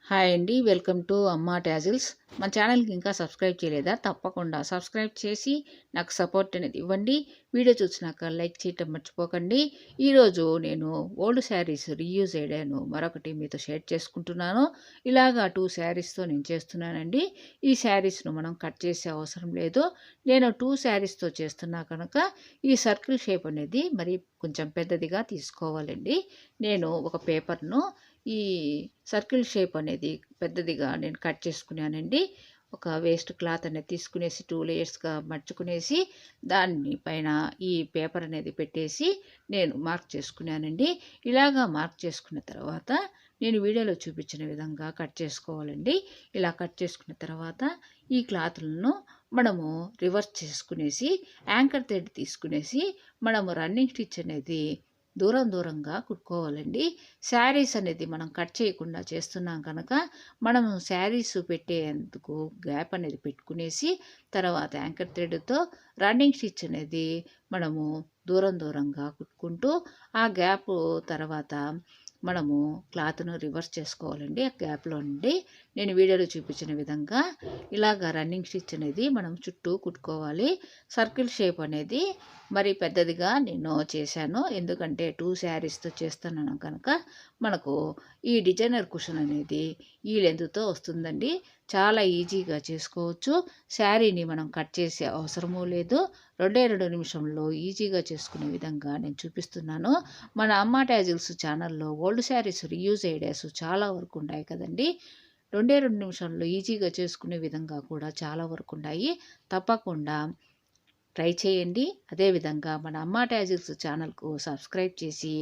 Hi అండి. Welcome to అమ్మా tassels. మన ఛానల్‌కి ఇంకా సబ్స్క్రైబ్ చేయలేదా? తప్పకుండా సబ్స్క్రైబ్ చేసి నాకు సపోర్ట్ అనేది ఇవ్వండి. వీడియో చూసినాక లైక్ చేయటం మర్చిపోకండి. ఈరోజు నేను ఓల్డ్ శారీస్ రీయూజ్ అయ్యాను మరొకటి మీతో షేర్ చేసుకుంటున్నాను. ఇలాగా 2 శారీస్‌తో నేను చేస్తున్నానండి. ఈ శారీస్‌ను మనం కట్ చేసే అవసరం లేదు. నేను 2 శారీస్‌తో చేస్తున్నా కనుక ఈ సర్కిల్ షేప్ అనేది మరి కొంచెం పెద్దదిగా తీసుకోవాలండి. నేను ఒక పేపర్‌ను ఈ సర్కిల్ షేప్ అనేది పెద్దదిగా నేను కట్ చేసుకున్నానండి. ఒక వేస్ట్ క్లాత్ అనేది తీసుకునేసి 2 లేయర్స్‌గా మడుచుకునేసి దాన్ని పైన ఈ పేపర్ అనేది పెట్టేసి నేను మార్క్ చేసుకున్నానండి. ఇలాగా మార్క్ చేసుకున్న తర్వాత నేను వీడియోలో చూపించిన విధంగా కట్ చేసుకోవాలండి. ఇలా కట్ చేసుకున్న తర్వాత ఈ క్లాతులను మనము రివర్స్ చేసుకునేసి యాంకర్ థ్రెడ్ తీసుకునేసి మనము రన్నింగ్ స్టిచ్ అనేది దూరంగా కుట్టుకోవాలండి. శారీస్ అనేది మనం కట్ చేయకుండా చేస్తున్నాం కనుక మనము శారీస్ పెట్టేందుకు గ్యాప్ అనేది పెట్టుకునేసి తర్వాత యాంకర్ థ్రెడ్‌తో రన్నింగ్ స్టిచ్ అనేది మనము దూరంగా కుట్టుకుంటూ ఆ గ్యాప్ తర్వాత మనము క్లాత్‌ను రివర్స్ చేసుకోవాలండి. ఆ గ్యాప్‌లో నుండి నేను వీడియోలో చూపించిన విధంగా ఇలాగ రన్నింగ్ స్టిచ్ అనేది మనం చుట్టూ కుట్టుకోవాలి. సర్కిల్ షేప్ అనేది మరి పెద్దదిగా నేను చేశాను. ఎందుకంటే 2 శారీస్‌తో చేస్తున్నాను కనుక మనకు ఈ డిజైనర్ కుషన్ అనేది ఈ లెంగ్త్‌తో వస్తుందండి. చాలా ఈజీగా చేసుకోవచ్చు. శారీని మనం కట్ చేసే అవసరము లేదు. 2 నిమిషంలో ఈజీగా చేసుకునే విధంగా నేను చూపిస్తున్నాను. మన అమ్మ టాజిల్స్ ఛానల్‌లో ఓల్డ్ శారీస్ రీయూజ్ ఐడియాస్ చాలా వరకు ఉన్నాయి కదండీ. 2 నిమిషాల్లో ఈజీగా చేసుకునే విధంగా కూడా చాలా వరకు ఉన్నాయి. తప్పకుండా ట్రై చేయండి. అదేవిధంగా మన అమ్మ టాజిల్స్ ఛానల్‌కు సబ్స్క్రైబ్ చేసి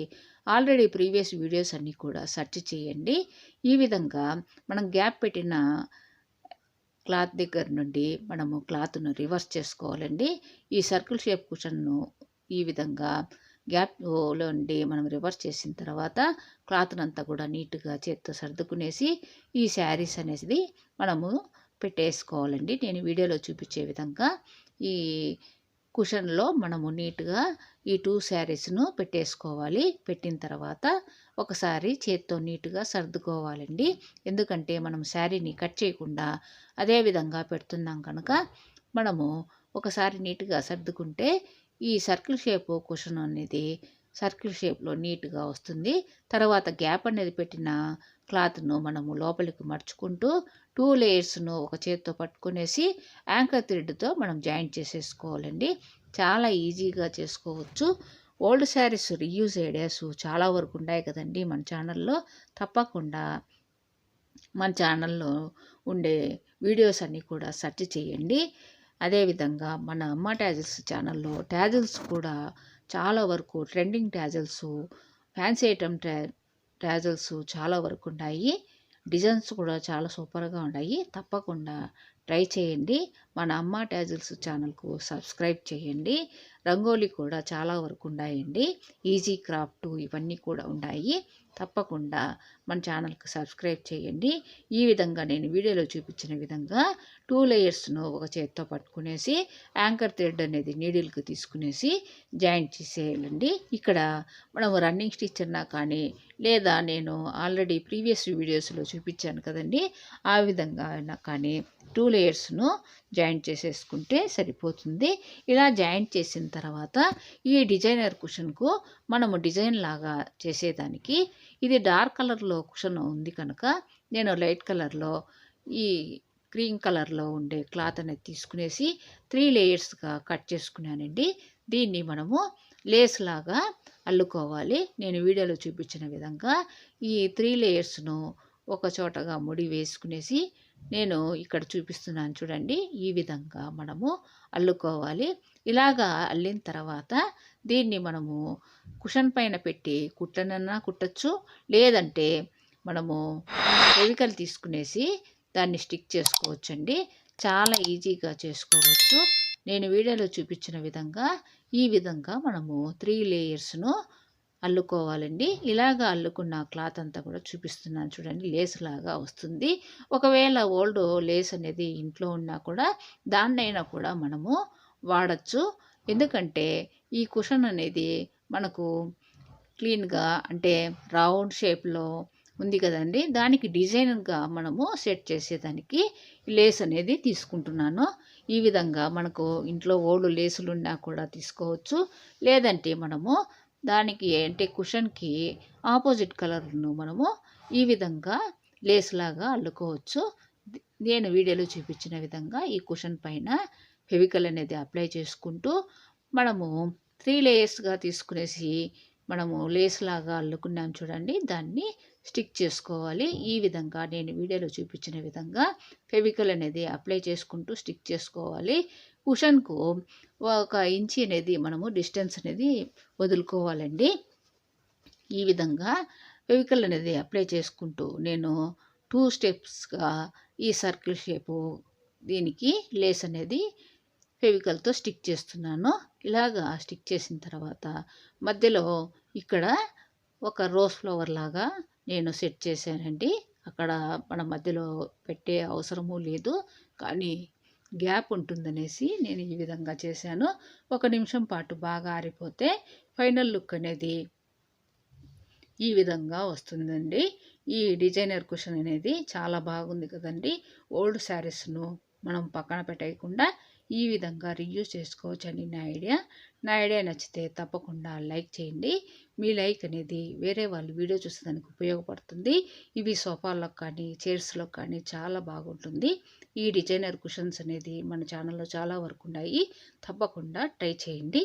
ఆల్రెడీ ప్రీవియస్ వీడియోస్ అన్నీ కూడా సెర్చ్ చేయండి. ఈ విధంగా మనం గ్యాప్ పెట్టిన క్లాత్ దగ్గర నుండి మనము క్లాత్‌ను రివర్స్ చేసుకోవాలండి. ఈ సర్కిల్ షేప్ కుషన్‌ను ఈ విధంగా గ్యాప్‌లో నుండి మనం రివర్స్ చేసిన తర్వాత క్లాత్‌నంతా కూడా నీట్‌గా చేత్తో సర్దుకునేసి ఈ శారీస్ అనేది మనము పెట్టేసుకోవాలండి. నేను వీడియోలో చూపించే విధంగా ఈ కుషన్‌లో మనము నీట్‌గా ఈ 2 శారీస్‌ను పెట్టేసుకోవాలి. పెట్టిన తర్వాత ఒకసారి చేత్తో నీట్‌గా సర్దుకోవాలండి. ఎందుకంటే మనం శారీని కట్ చేయకుండా అదే విధంగా పెడుతున్నాం కనుక మనము ఒకసారి నీట్‌గా సర్దుకుంటే ఈ సర్కిల్ షేప్ కుషన్ అనేది సర్కిల్ షేప్‌లో నీట్‌గా వస్తుంది. తర్వాత గ్యాప్ అనేది పెట్టిన క్లాత్‌ను మనము లోపలికి మడుచుకుంటూ 2 లేయర్స్‌ను ఒక చేత్తో పట్టుకునేసి యాంకర్ థ్రెడ్‌తో మనం జాయింట్ చేసేసుకోవాలండి. చాలా ఈజీగా చేసుకోవచ్చు. ఓల్డ్ శారీస్ రీయూజ్ ఐడియాస్ చాలా వరకు ఉన్నాయి కదండీ మన ఛానల్‌లో. తప్పకుండా మన ఛానల్‌లో ఉండే వీడియోస్ అన్నీ కూడా సెర్చ్ చేయండి. అదేవిధంగా మన అమ్మ టాజిల్స్ ఛానల్‌లో టాజిల్స్ కూడా చాలా వరకు trending tassels, fancy item tassels చాలా వరకు ఉన్నాయి. డిజైన్స్ కూడా చాలా సూపర్‌గా ఉన్నాయి. తప్పకుండా ట్రై చేయండి. మన అమ్మ టాజిల్స్ ఛానల్‌కు సబ్స్క్రైబ్ చేయండి. రంగోలీ కూడా చాలా వరకు ఉన్నాయండి. ఈజీ క్రాఫ్ట్ ఇవన్నీ కూడా ఉన్నాయి. తప్పకుండా మన ఛానల్‌కి సబ్స్క్రైబ్ చేయండి. ఈ విధంగా నేను వీడియోలో చూపించిన విధంగా 2 లేయర్స్‌ను ఒక చేత్తో పట్టుకునేసి యాంకర్ థ్రెడ్ అనేది నీడిల్‌కి తీసుకునేసి జాయింట్ చేసేయాలండి. ఇక్కడ మనం రన్నింగ్ స్టిచ్ అన్నా కానీ లేదా నేను ఆల్రెడీ ప్రీవియస్ వీడియోస్‌లో చూపించాను కదండీ. ఆ విధంగా అయినా కానీ 2 లేయర్స్‌ను జాయింట్ చేసేసుకుంటే సరిపోతుంది. ఇలా జాయింట్ చేసిన తర్వాత ఈ డిజైనర్ కుషన్‌కు మనము డిజైన్ లాగా చేసేదానికి ఇది డార్క్ కలర్‌లో కుషన్ ఉంది కనుక నేను లైట్ కలర్‌లో ఈ క్రీమ్ కలర్‌లో ఉండే క్లాత్ అనేది తీసుకునేసి 3 లేయర్స్‌గా కట్ చేసుకున్నానండి. దీన్ని మనము లేస్ లాగా అల్లుకోవాలి. నేను వీడియోలో చూపించిన విధంగా ఈ 3 లేయర్స్‌ను ఒక చోటగా ముడి వేసుకునేసి నేను ఇక్కడ చూపిస్తున్నాను చూడండి. ఈ విధంగా మనము అల్లుకోవాలి. ఇలాగా అల్లిన తర్వాత దీన్ని మనము కుషన్ పైన పెట్టి కుట్టనన్నా కుట్టచ్చు. లేదంటే మనము ఫెవికాల్ తీసుకునేసి దాన్ని స్టిక్ చేసుకోవచ్చండి. చాలా ఈజీగా చేసుకోవచ్చు. నేను వీడియోలో చూపించిన విధంగా ఈ విధంగా మనము 3 లేయర్స్‌ను అల్లుకోవాలండి. ఇలాగ అల్లుకున్న క్లాత్ అంతా కూడా చూపిస్తున్నాను చూడండి. లేస్ లాగా వస్తుంది. ఒకవేళ ఓల్డ్ లేస్ అనేది ఇంట్లో ఉన్నా కూడా దాన్నైనా కూడా మనము వాడచ్చు. ఎందుకంటే ఈ కుషన్ అనేది మనకు క్లీన్‌గా అంటే రౌండ్ షేప్‌లో ఉంది కదండి, దానికి డిజైనర్గా మనము సెట్ చేసేదానికి లేస్ అనేది తీసుకుంటున్నాను. ఈ విధంగా మనకు ఇంట్లో ఓల్డ్ లేసులు ఉన్నా కూడా తీసుకోవచ్చు. లేదంటే మనము దానికి అంటే కుషన్కి ఆపోజిట్ కలర్ను మనము ఈ విధంగా లేస్ లాగా అల్లుకోవచ్చు. నేను వీడియోలో చూపించిన విధంగా ఈ కుషన్ పైన ఫెవికల్ అనేది అప్లై చేసుకుంటూ మనము 3 లేయర్స్గా తీసుకునేసి మనము లేస్ లాగా అల్లుకున్నాం చూడండి, దాన్ని స్టిక్ చేసుకోవాలి. ఈ విధంగా నేను వీడియోలో చూపించిన విధంగా ఫెవికల్ అనేది అప్లై చేసుకుంటూ స్టిక్ చేసుకోవాలి. కుషన్కు 1 ఇంచి అనేది మనము డిస్టెన్స్ అనేది వదులుకోవాలండి. ఈ విధంగా ఫెవికల్ అనేది అప్లై చేసుకుంటూ నేను 2 స్టెప్స్గా ఈ సర్కిల్ షేపు దీనికి లేస్ అనేది ఫెవికల్తో స్టిక్ చేస్తున్నాను. ఇలాగా స్టిక్ చేసిన తర్వాత మధ్యలో ఇక్కడ ఒక రోజ్ ఫ్లవర్ లాగా నేను సెట్ చేశానండి. అక్కడ మన మధ్యలో పెట్టే అవసరము లేదు, కానీ గ్యాప్ ఉంటుందనేసి నేను ఈ విధంగా చేశాను. 1 నిమిషం పాటు బాగా ఆరిపోతే ఫైనల్ లుక్ అనేది ఈ విధంగా వస్తుందండి. ఈ డిజైనర్ కుషన్ అనేది చాలా బాగుంది కదండి. ఓల్డ్ శారీస్ను మనం పక్కన పెట్టేయకుండా ఈ విధంగా రీయూజ్ చేసుకోవచ్చని నా ఐడియా నచ్చితే తప్పకుండా లైక్ చేయండి. మీ లైక్ అనేది వేరే వాళ్ళు వీడియో చూసేదానికి ఉపయోగపడుతుంది. ఇవి సోఫాల్లో కానీ చైర్స్లో కానీ చాలా బాగుంటుంది. ఈ డిజైనర్ కుషన్స్ అనేది మన ఛానల్లో చాలా వరకు ఉన్నాయి, తప్పకుండా ట్రై చేయండి.